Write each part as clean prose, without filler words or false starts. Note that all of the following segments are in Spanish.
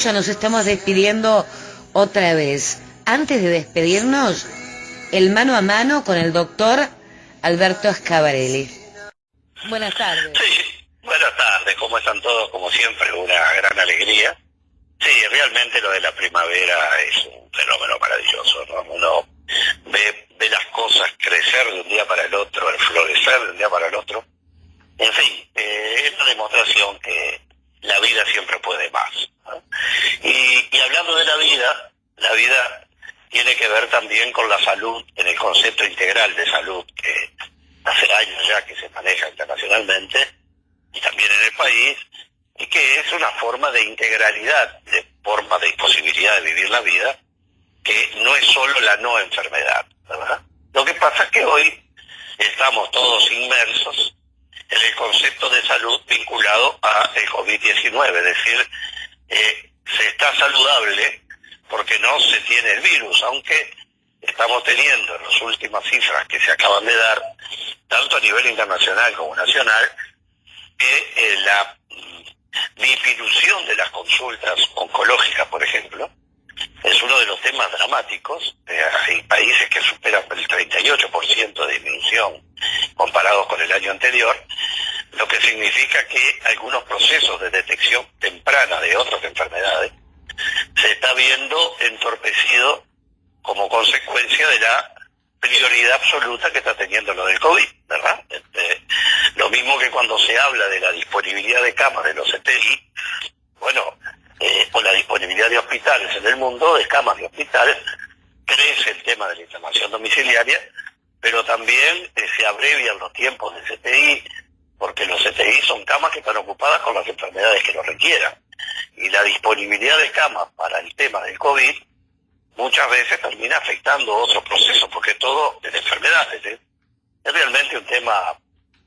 escucha, nos estamos despidiendo otra vez. Antes de despedirnos, el mano a mano con el doctor Alberto Schiavarelli. Buenas tardes. Sí, buenas tardes, ¿cómo están todos? Como siempre, una gran alegría. Sí, realmente lo de la primavera es un fenómeno maravilloso, ¿no? Uno ve las cosas crecer de un día para el otro, el florecer de un día para el otro. En fin, es una demostración que la vida siempre puede más, ¿no? Y hablando de la vida tiene que ver también con la salud, en el concepto integral de salud que hace años ya que se maneja internacionalmente y también en el país, y que es una forma de integralidad, de forma de posibilidad de vivir la vida, que no es solo la no enfermedad, ¿verdad? Lo que pasa es que hoy estamos todos inmersos en el concepto de salud vinculado a el COVID-19, es decir, se está saludable porque no se tiene el virus, aunque estamos teniendo en las últimas cifras que se acaban de dar, tanto a nivel internacional como nacional, que la disminución de las consultas oncológicas, por ejemplo, es uno de los temas dramáticos. Hay países que superan el 38% de disminución comparados con el año anterior, lo que significa que algunos procesos de detección temprana de otras enfermedades se está viendo entorpecido como consecuencia de la prioridad absoluta que está teniendo lo del COVID, ¿verdad? Lo mismo que cuando se habla de la disponibilidad de camas de los CTI, bueno, o la disponibilidad de hospitales en el mundo, de camas de hospitales, crece el tema de la internación domiciliaria, pero también se abrevian los tiempos de CTI, porque los CTI son camas que están ocupadas con las enfermedades que lo requieran. Y la disponibilidad de camas para el tema del COVID muchas veces termina afectando otros procesos, porque todo es de enfermedades, ¿eh? Es realmente un tema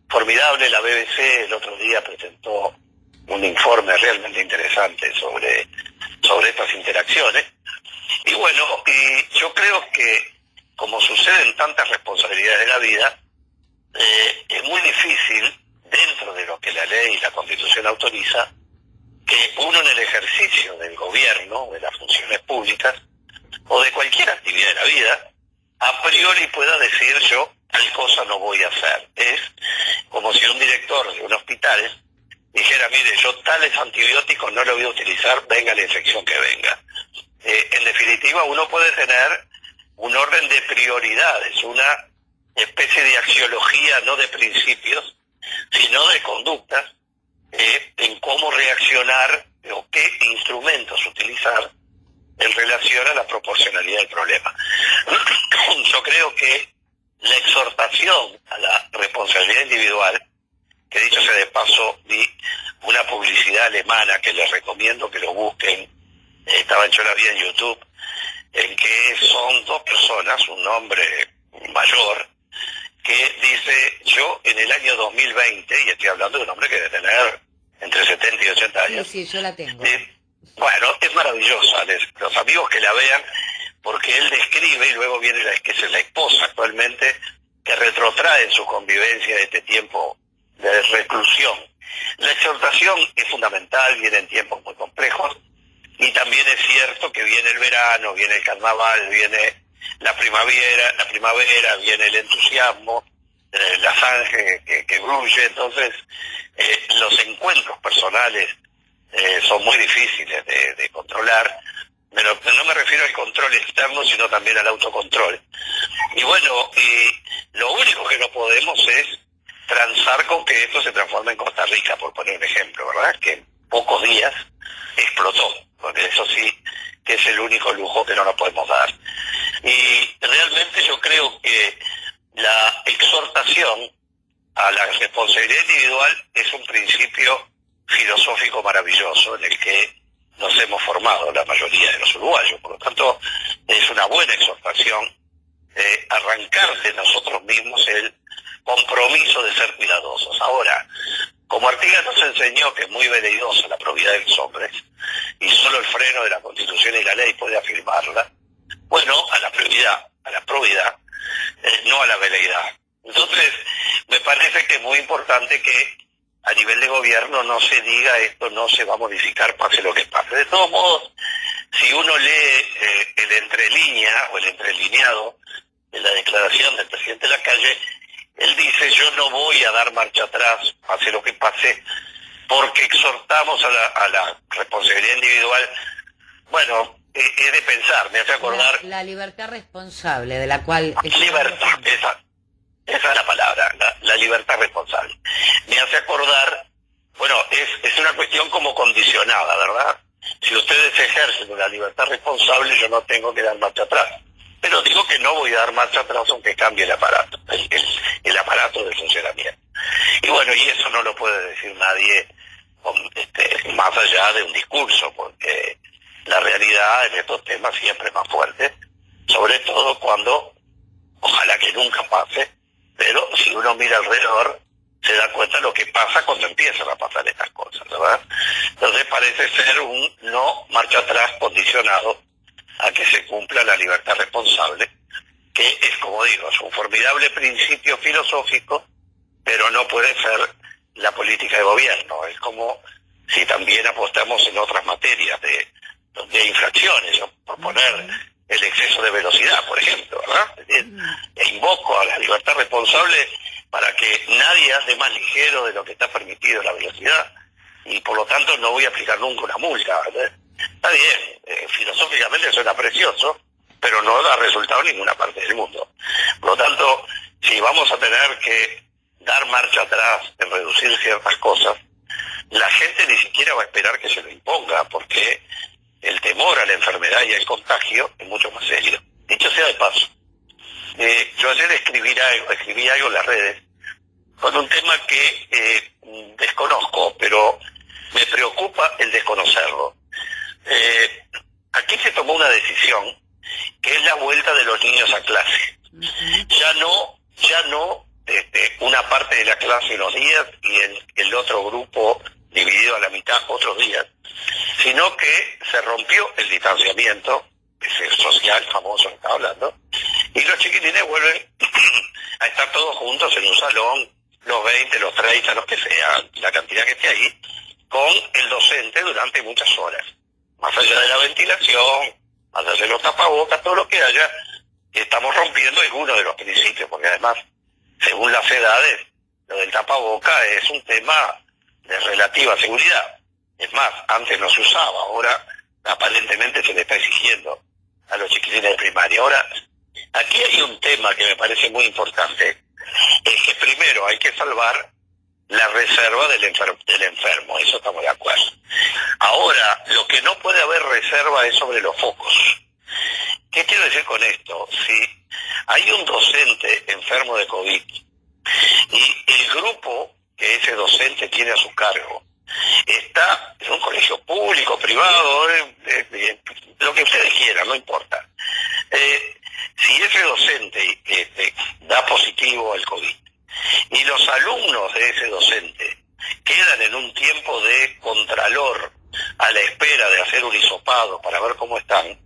formidable. La BBC el otro día presentó un informe realmente interesante sobre estas interacciones. Y bueno, y yo creo que, como sucede en tantas responsabilidades de la vida, es muy difícil, dentro de lo que la ley y la Constitución autoriza, que uno en el ejercicio del gobierno, de las funciones públicas, o de cualquier actividad de la vida, a priori pueda decir yo tal cosa no voy a hacer. Es como si un director de un hospital dijera, mire, yo tales antibióticos no lo voy a utilizar, venga la infección que venga. En definitiva, uno puede tener un orden de prioridades, una especie de axiología, no de principios, sino de conductas, en cómo reaccionar o qué instrumentos utilizar en relación a la proporcionalidad del problema. Yo creo que la exhortación a la responsabilidad individual, que dicho sea de paso, vi una publicidad alemana que les recomiendo que lo busquen, yo la vi en YouTube, en que son dos personas, un hombre mayor, que dice, yo en el año 2020, y estoy hablando de un hombre que debe tener entre 70 y 80 años. Sí, yo la tengo. Bueno, es maravillosa, los amigos que la vean, porque él describe, y luego viene que es la esposa actualmente, que retrotrae en su convivencia de este tiempo de reclusión. La exhortación es fundamental, vienen tiempos muy complejos, y también es cierto que viene el verano, viene el carnaval, viene la primavera, viene el entusiasmo, la sangre que brulle. Entonces los encuentros personales son muy difíciles de controlar, pero no me refiero al control externo, sino también al autocontrol. Y bueno, lo único que no podemos es transar con que esto se transforme en Costa Rica, por poner un ejemplo, ¿verdad? Que en pocos días explotó, porque eso sí que es el único lujo que no nos podemos dar. Y realmente yo creo que la exhortación a la responsabilidad individual es un principio filosófico maravilloso en el que nos hemos formado la mayoría de los uruguayos. Por lo tanto, es una buena exhortación arrancar de nosotros mismos el compromiso de ser cuidadosos. Ahora, como Artigas nos enseñó que es muy veleidosa la probidad de los hombres, y solo el freno de la Constitución y la ley puede afirmarla, bueno, a la probidad, no a la veleidad. Entonces, me parece que es muy importante que a nivel de gobierno no se diga esto no se va a modificar pase lo que pase. De todos modos, si uno lee el entrelínea o el entrelineado de la declaración del presidente Lacalle, él dice: yo no voy a dar marcha atrás, pase lo que pase, porque exhortamos a la responsabilidad individual. Bueno, es de pensar, me hace acordar... La libertad responsable, de la cual... Libertad, esa es la palabra, la libertad responsable. Me hace acordar, bueno, es una cuestión como condicionada, ¿verdad? Si ustedes ejercen una libertad responsable, yo no tengo que dar marcha atrás. Pero digo que no voy a dar marcha atrás aunque cambie el aparato, el aparato de funcionamiento. Y bueno, y eso no lo puede decir nadie más allá de un discurso, porque la realidad en estos temas siempre es más fuerte, sobre todo cuando, ojalá que nunca pase, pero si uno mira alrededor, se da cuenta de lo que pasa cuando empiezan a pasar estas cosas, ¿verdad? Entonces parece ser un no marcha atrás condicionado a que se cumpla la libertad responsable, que es, como digo, es un formidable principio filosófico, pero no puede ser la política de gobierno. Es como si también apostamos en otras materias donde hay infracciones, ¿no? Por poner el exceso de velocidad, por ejemplo, ¿verdad? E invoco a la libertad responsable para que nadie ande más ligero de lo que está permitido la velocidad, y por lo tanto no voy a aplicar nunca una multa, ¿verdad? Está bien, filosóficamente suena precioso, pero no da resultado en ninguna parte del mundo. Por lo tanto, si vamos a tener que dar marcha atrás en reducir ciertas cosas, la gente ni siquiera va a esperar que se lo imponga, porque el temor a la enfermedad y al contagio es mucho más serio. Dicho sea de paso, yo ayer escribí algo en las redes con un tema que desconozco, pero me preocupa el desconocerlo. Aquí se tomó una decisión que es la vuelta de los niños a clase. Ya no una parte de la clase unos días y el otro grupo dividido a la mitad otros días, sino que se rompió el distanciamiento, ese social famoso que estaba hablando, y los chiquitines vuelven a estar todos juntos en un salón, los 20, los 30, los que sean, la cantidad que esté ahí, con el docente durante muchas horas. Más allá de la ventilación, más allá de los tapabocas, todo lo que haya, estamos rompiendo algunos de los principios, porque además, según las edades, lo del tapaboca es un tema de relativa seguridad. Es más, antes no se usaba, ahora aparentemente se le está exigiendo a los chiquilines de primaria. Ahora, aquí hay un tema que me parece muy importante, es que primero hay que salvar la reserva del enfermo, eso estamos de acuerdo. Ahora, lo que no puede haber reserva es sobre los focos. ¿Qué quiero decir con esto? Si hay un docente enfermo de COVID y el grupo que ese docente tiene a su cargo está en un colegio público, privado, lo que ustedes quieran, no importa. Si ese docente da positivo al COVID y los alumnos de ese docente quedan en un tiempo de contralor a la espera de hacer un hisopado para ver cómo están,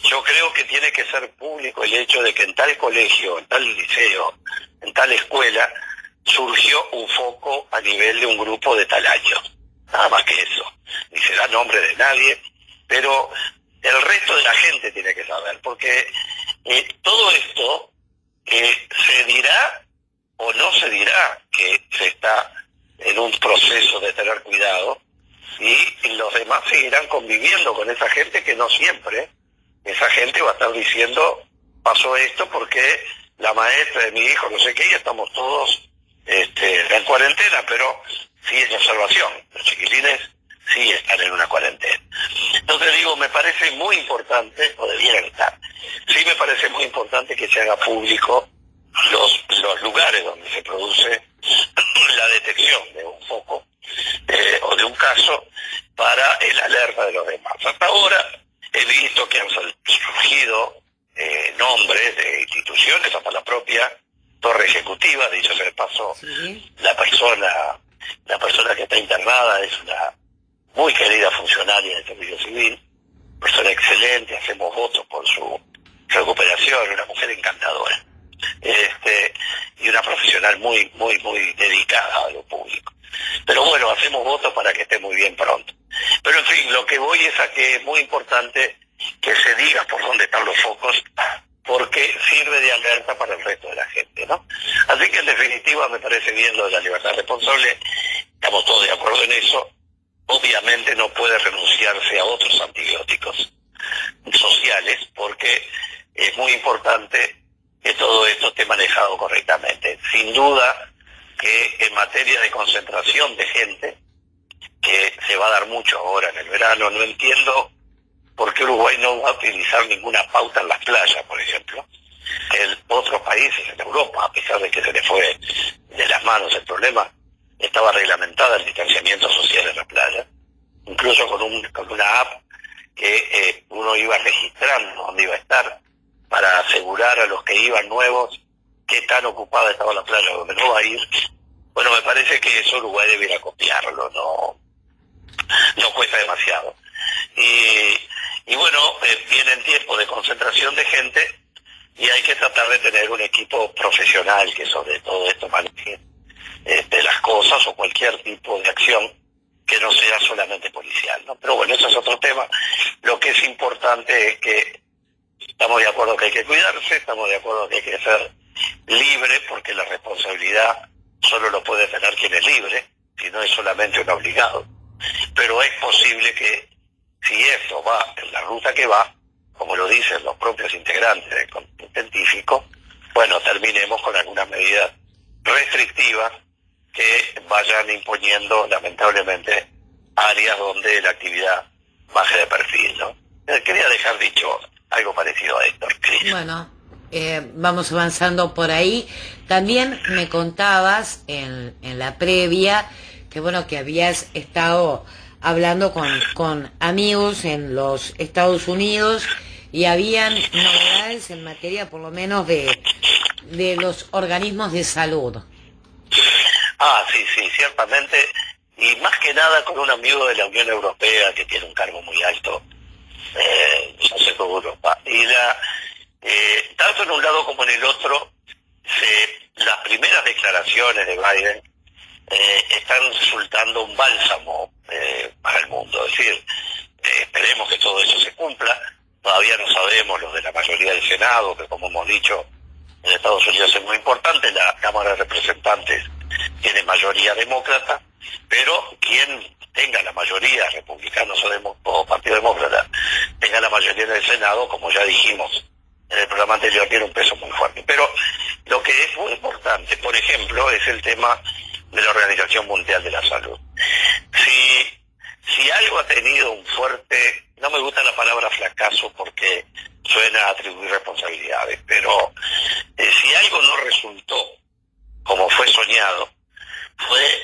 yo creo que tiene que ser público el hecho de que en tal colegio, en tal liceo, en tal escuela, surgió un foco a nivel de un grupo de tal año. Nada más que eso. Ni se da nombre de nadie, pero el resto de la gente tiene que saber, porque todo esto se dirá o no se dirá que se está en un proceso de tener cuidado, y los demás seguirán conviviendo con esa gente que no siempre, esa gente va a estar diciendo, pasó esto porque la maestra de mi hijo, no sé qué, y estamos todos en cuarentena, pero sí en observación. Los chiquilines sí están en una cuarentena. Entonces digo, me parece muy importante, o debieran estar, sí me parece muy importante que se haga público los lugares donde se produce la detección de un foco o de un caso para el alerta de los demás. Hasta ahora he visto que han surgido nombres de instituciones, hasta la propia torre ejecutiva, dicho sea de paso, sí. La persona que está internada es una muy querida funcionaria del servicio civil, persona excelente, hacemos votos por su recuperación, una mujer encantadora, y una profesional muy dedicada a lo público. Pero bueno, hacemos votos para que esté muy bien pronto. Pero en fin, lo que voy es a que es muy importante que se diga por dónde están los focos, porque sirve de alerta para el resto de la gente, ¿no? Así que en definitiva me parece bien lo de la libertad responsable, estamos todos de acuerdo en eso. Obviamente no puede renunciarse a otros antibióticos sociales, porque es muy importante que todo esto esté manejado correctamente. Sin duda que en materia de concentración de gente, que se va a dar mucho ahora en el verano, no entiendo por qué Uruguay no va a utilizar ninguna pauta en las playas, por ejemplo. En otros países, en Europa, a pesar de que se le fue de las manos el problema, estaba reglamentada el distanciamiento social en la playa, incluso con una app que uno iba registrando dónde iba a estar para asegurar a los que iban nuevos qué tan ocupada estaba la playa donde no va a ir. Bueno, me parece que eso Uruguay debiera copiarlo, no cuesta demasiado. Y bueno, vienen tiempos de concentración de gente y hay que tratar de tener un equipo profesional que sobre todo esto maneje las cosas o cualquier tipo de acción que no sea solamente policial, ¿no? Pero bueno, eso es otro tema. Lo que es importante es que estamos de acuerdo que hay que cuidarse, estamos de acuerdo que hay que ser libre, porque la responsabilidad solo lo puede tener quien es libre, si no es solamente un obligado. Pero es posible que si esto va en la ruta que va, como lo dicen los propios integrantes del comité científico, bueno, terminemos con algunas medidas restrictivas que vayan imponiendo, lamentablemente, áreas donde la actividad baje de perfil, ¿no? Quería dejar dicho algo parecido a esto, Cris. Bueno, vamos avanzando por ahí. También me contabas en la previa que bueno, que habías estado hablando con amigos en los Estados Unidos y habían novedades en materia por lo menos de los organismos de salud. Ah, sí, ciertamente, y más que nada con un amigo de la Unión Europea que tiene un cargo muy alto, no sé, por Europa. Y tanto en un lado como en el otro, las primeras declaraciones de Biden están resultando un bálsamo para el mundo. Es decir, esperemos que todo eso se cumpla. Todavía no sabemos los de la mayoría del Senado, que como hemos dicho, en Estados Unidos es muy importante. La Cámara de Representantes tiene mayoría demócrata, pero quien tenga la mayoría, republicanos o Partido Demócrata, tenga la mayoría en el Senado, como ya dijimos en el programa anterior, tiene un peso muy fuerte. Pero lo que es muy importante, por ejemplo, es el tema de la Organización Mundial de la Salud. Si algo ha tenido un fuerte, no me gusta la palabra fracaso porque suena a atribuir responsabilidades, pero si algo no resultó como fue soñado,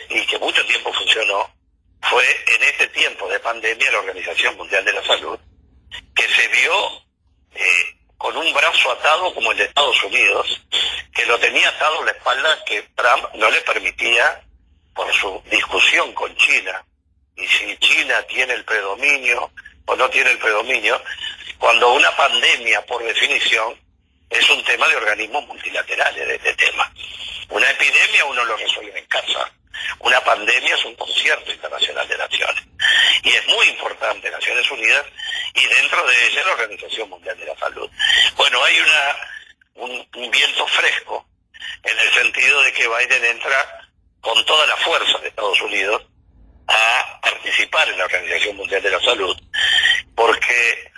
y que mucho tiempo funcionó, fue en este tiempo de pandemia la Organización Mundial de la Salud, que se vio con un brazo atado como el de Estados Unidos, que lo tenía atado a la espalda, que Trump no le permitía, por su discusión con China, y si China tiene el predominio o no tiene el predominio, cuando una pandemia, por definición, es un tema de organismos multilaterales de este tema. Una epidemia uno lo resuelve en casa. Una pandemia es un concierto internacional de naciones. Y es muy importante Naciones Unidas y dentro de ella la Organización Mundial de la Salud. Bueno, hay un viento fresco en el sentido de que Biden entra con toda la fuerza de Estados Unidos a participar en la Organización Mundial de la Salud, porque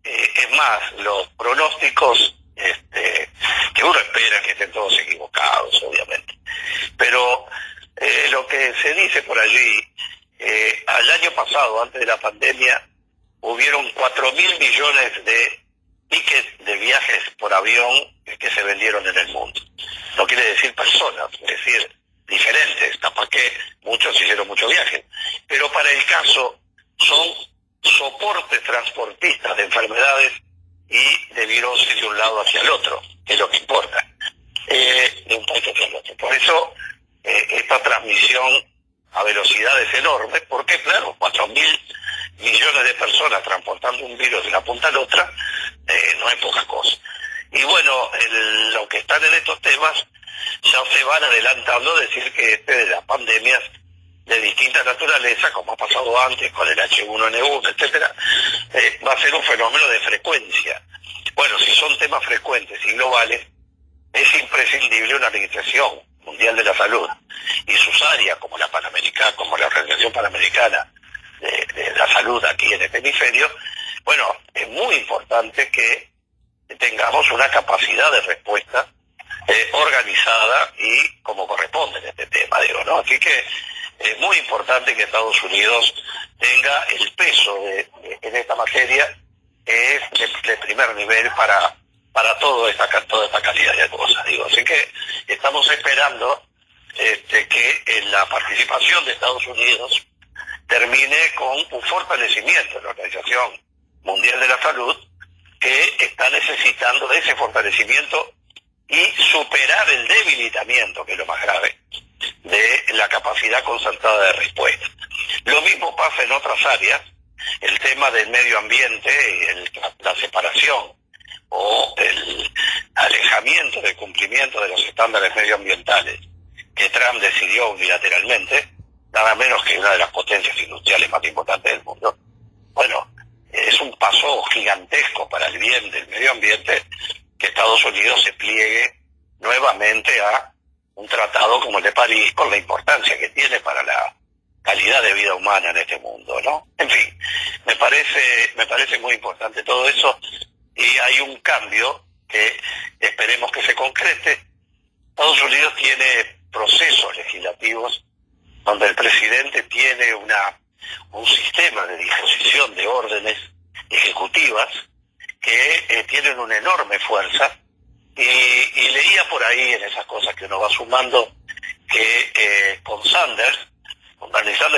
es más, los pronósticos que uno espera que estén todos equivocados, obviamente, pero lo que se dice por allí, al año pasado, antes de la pandemia, hubieron 4.000 millones de tickets de viajes por avión que se vendieron en el mundo. No quiere decir personas, es decir, diferentes, capaz que muchos hicieron muchos viajes, pero para el caso son soportes transportistas de enfermedades y de virus de un lado hacia el otro, que es lo que importa, de un país hacia el otro. Por eso esta transmisión a velocidades enormes, porque claro, 4.000 millones de personas transportando un virus de una punta a la otra, no es poca cosa. Y bueno, lo que están en estos temas ya se van adelantando a decir que de las pandemias de distinta naturaleza, como ha pasado antes con el H1N1, etcétera, va a ser un fenómeno de frecuencia. Bueno, si son temas frecuentes y globales, es imprescindible una Organización Mundial de la Salud y sus áreas, como la Panamericana, como la Organización Panamericana de la Salud aquí en este hemisferio. Bueno, es muy importante que tengamos una capacidad de respuesta organizada y como corresponde en este tema, digo, ¿no? Así que es muy importante que Estados Unidos tenga el peso en esta materia, que es de primer nivel para toda esta calidad de cosas, digo. Así que estamos esperando que la participación de Estados Unidos termine con un fortalecimiento de la Organización Mundial de la Salud, que está necesitando de ese fortalecimiento y superar el debilitamiento, que es lo más grave, de la capacidad concertada de respuesta. Lo mismo pasa en otras áreas, el tema del medio ambiente, la separación o el alejamiento del cumplimiento de los estándares medioambientales que Trump decidió unilateralmente, nada menos que una de las potencias industriales más importantes del mundo. Bueno, es un paso gigantesco para el bien del medio ambiente que Estados Unidos se pliegue nuevamente a un tratado como el de París, con la importancia que tiene para la calidad de vida humana en este mundo, ¿no? En fin, me parece muy importante todo eso, y hay un cambio que esperemos que se concrete. Estados Unidos tiene procesos legislativos donde el presidente tiene un sistema de disposición de órdenes ejecutivas que tienen una enorme fuerza, y leía por ahí en esas cosas que uno va sumando que con Sanders,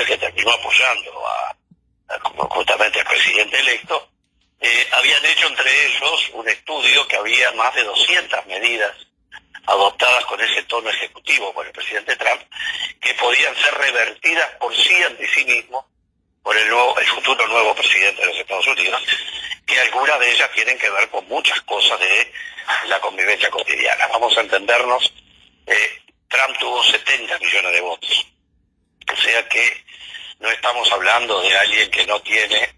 que terminó apoyando como justamente al presidente electo, habían hecho entre ellos un estudio que había más de 200 medidas adoptadas con ese tono ejecutivo por el presidente Trump, que podían ser revertidas por sí ante sí mismo por el futuro nuevo presidente de los Estados Unidos, que algunas de ellas tienen que ver con muchas cosas de la convivencia cotidiana. Vamos a entendernos, Trump tuvo 70 millones de votos, o sea que no estamos hablando de alguien que no tiene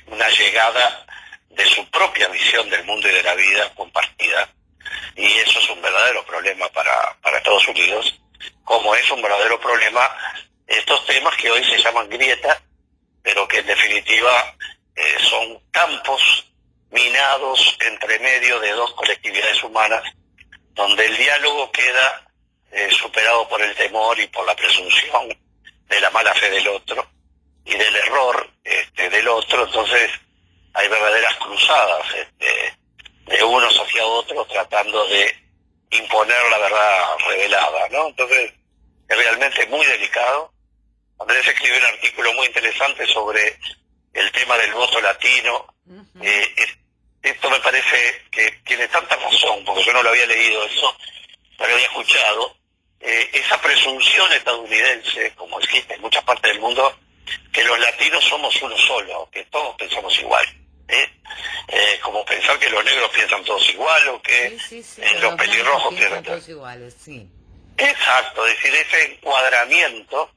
una llegada de su propia visión del mundo y de la vida compartida, y eso es un verdadero problema para Estados Unidos, como es un verdadero problema estos temas que hoy se llaman grieta, pero que en definitiva son campos minados entre medio de dos colectividades humanas, donde el diálogo queda superado por el temor y por la presunción de la mala fe del otro y del error del otro. Entonces hay verdaderas cruzadas de unos hacia otros tratando de imponer la verdad revelada, ¿no? Entonces es realmente muy delicado. Andrés escribió un artículo muy interesante sobre el tema del voto latino. Esto me parece que tiene tanta razón, porque yo no lo había leído eso, no lo había escuchado. Esa presunción estadounidense, como existe en muchas partes del mundo, que los latinos somos uno solo, que todos pensamos igual. Como pensar que los negros piensan todos igual, o que los pelirrojos piensan todos iguales, sí. Exacto, es decir, ese encuadramiento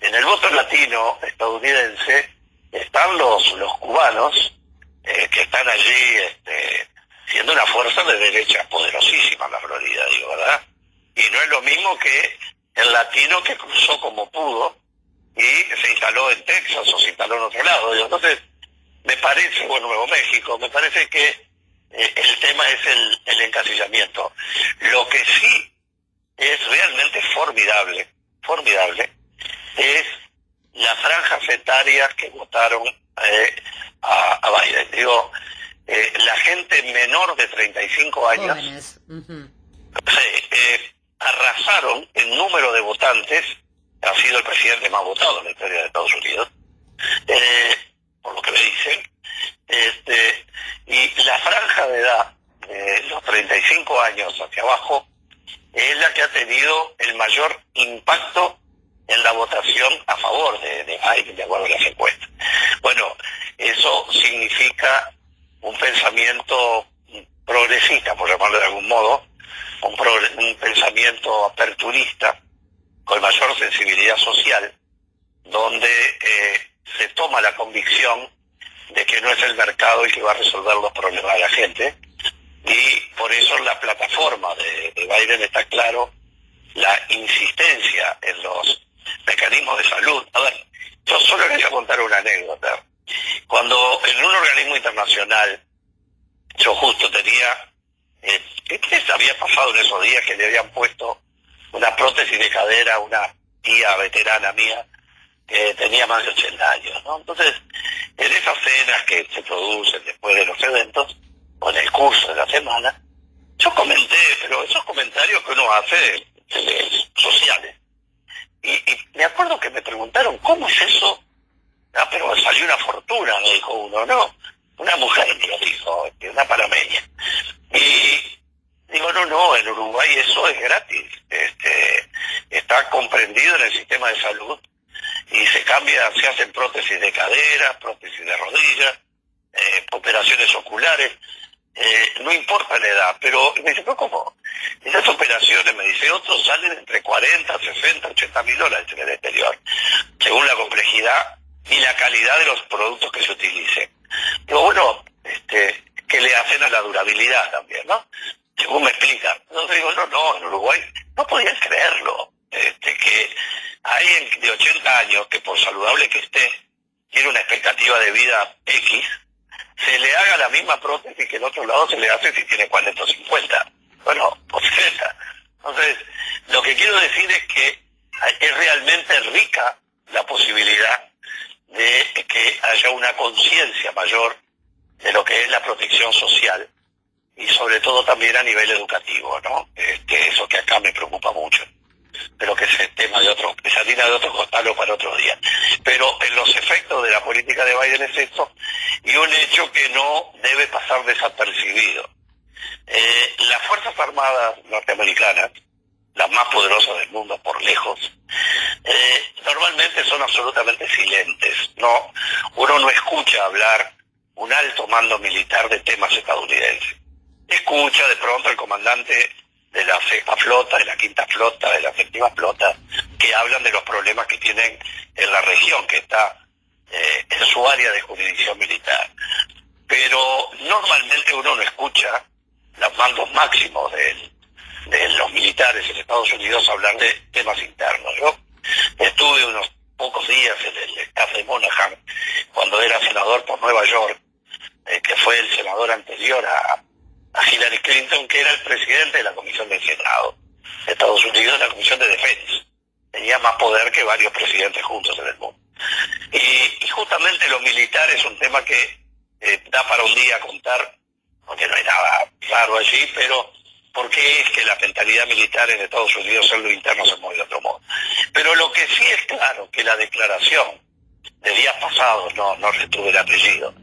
en el voto latino estadounidense están los cubanos, que están allí siendo una fuerza de derecha poderosísima en la Florida, digo, ¿verdad? Y no es lo mismo que el latino que cruzó como pudo y se instaló en Texas o se instaló en otro lado. Digo, entonces, me parece, o en Nuevo México, me parece que el tema es el encasillamiento. Lo que sí es realmente formidable, es las franjas etarias que votaron a Biden. Digo, la gente menor de 35 años jóvenes. Arrasaron en número de votantes. Ha sido el presidente más votado en la historia de Estados Unidos, por lo que me dicen. Y la franja de edad de los 35 años hacia abajo es la que ha tenido el mayor impacto en la votación a favor de Biden, de acuerdo a las encuestas. Bueno, eso significa un pensamiento progresista, por llamarlo de algún modo, un pensamiento aperturista, con mayor sensibilidad social, donde se toma la convicción de que no es el mercado el que va a resolver los problemas de la gente, y por eso en la plataforma de Biden está claro la insistencia en los mecanismos de salud. A ver, yo solo quería contar una anécdota. Cuando en un organismo internacional yo justo tenía, ¿qué había pasado en esos días que le habían puesto una prótesis de cadera a una tía veterana mía que tenía más de 80 años, ¿no? Entonces, en esas cenas que se producen después de los eventos, o en el curso de la semana, yo comenté, pero esos comentarios que uno hace sociales, y me acuerdo que me preguntaron, ¿cómo es eso? Ah, pero salió una fortuna, me dijo uno, no, una mujer me lo dijo, una panameña. Y digo, no, en Uruguay eso es gratis, está comprendido en el sistema de salud, y se hacen prótesis de cadera, prótesis de rodillas, operaciones oculares, no importa la edad, pero me dice, ¿pero cómo? Esas operaciones, me dice, otros salen entre 40, 60, 80 mil dólares en el exterior, según la complejidad y la calidad de los productos que se utilicen. Digo, bueno, ¿qué le hacen a la durabilidad también, no? Según me explican. Entonces digo, no, en Uruguay no podían creerlo, que alguien de 80 años, que por saludable que esté, tiene una expectativa de vida X, se le haga la misma prótesis que en otro lado se le hace si tiene 40 o 50. Bueno, por 60. Entonces, lo que quiero decir es que es realmente rica la posibilidad de que haya una conciencia mayor de lo que es la protección social, y sobre todo también a nivel educativo, ¿no? Eso que acá me preocupa mucho, pero que ese tema esa harina de otro costal o para otro día. Pero en los efectos de la política de Biden es esto, y un hecho que no debe pasar desapercibido. Las Fuerzas Armadas norteamericanas, las más poderosas del mundo por lejos, normalmente son absolutamente silentes. Uno no escucha hablar un alto mando militar de temas estadounidenses. Escucha de pronto al comandante de la sexta flota, de la quinta flota, de la séptima flota, que hablan de los problemas que tienen en la región, que está en su área de jurisdicción militar. Pero normalmente uno no escucha los mandos máximos de los militares en Estados Unidos hablar de temas internos. Yo estuve unos pocos días en el staff de Monahan, cuando era senador por Nueva York, que fue el senador anterior a Hillary Clinton, que era el presidente de la Comisión del Senado de Estados Unidos, la Comisión de Defensa. Tenía más poder que varios presidentes juntos en el mundo. Y justamente los militares es un tema que da para un día contar, porque no hay nada claro allí, pero por qué es que la mentalidad militar en Estados Unidos en lo interno se mueve de otro modo. Pero lo que sí es claro, que la declaración de días pasados, no retuve el apellido,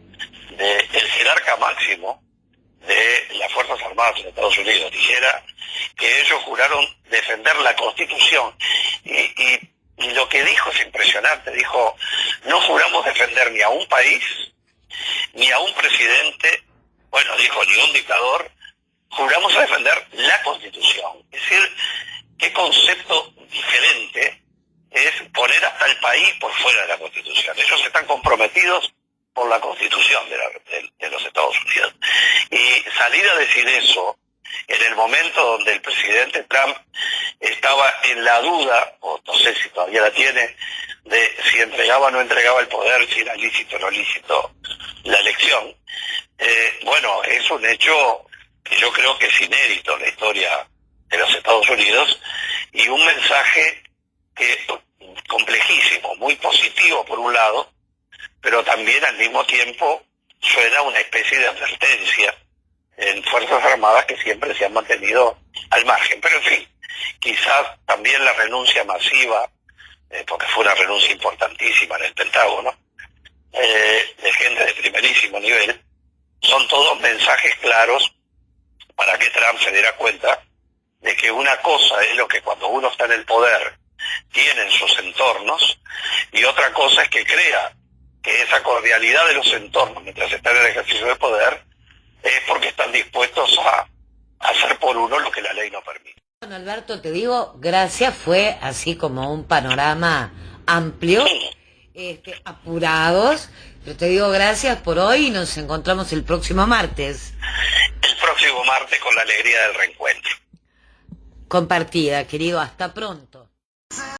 del jerarca máximo de las Fuerzas Armadas de Estados Unidos, dijera que ellos juraron defender la Constitución, y lo que dijo es impresionante. Dijo, no juramos defender ni a un país, ni a un presidente, bueno, dijo, ni a un dictador, juramos a defender la Constitución. Es decir, qué concepto diferente es poner hasta el país por fuera de la Constitución. Ellos están comprometidos por la Constitución de los Estados Unidos. Y salir a decir eso en el momento donde el presidente Trump estaba en la duda, o no sé si todavía la tiene, de si entregaba o no entregaba el poder, si era lícito o no lícito la elección, bueno, es un hecho que yo creo que es inédito en la historia de los Estados Unidos, y un mensaje que complejísimo, muy positivo por un lado, pero también al mismo tiempo suena una especie de advertencia en Fuerzas Armadas que siempre se han mantenido al margen. Pero en fin, quizás también la renuncia masiva, porque fue una renuncia importantísima en el Pentágono, de gente de primerísimo nivel, son todos mensajes claros para que Trump se diera cuenta de que una cosa es lo que cuando uno está en el poder tiene en sus entornos, y otra cosa es que crea que esa cordialidad de los entornos mientras están en el ejercicio de poder es porque están dispuestos a hacer por uno lo que la ley no permite. Bueno, Alberto, te digo, gracias, fue así como un panorama amplio, apurados, pero te digo gracias por hoy y nos encontramos el próximo martes. El próximo martes con la alegría del reencuentro. Compartida, querido, hasta pronto.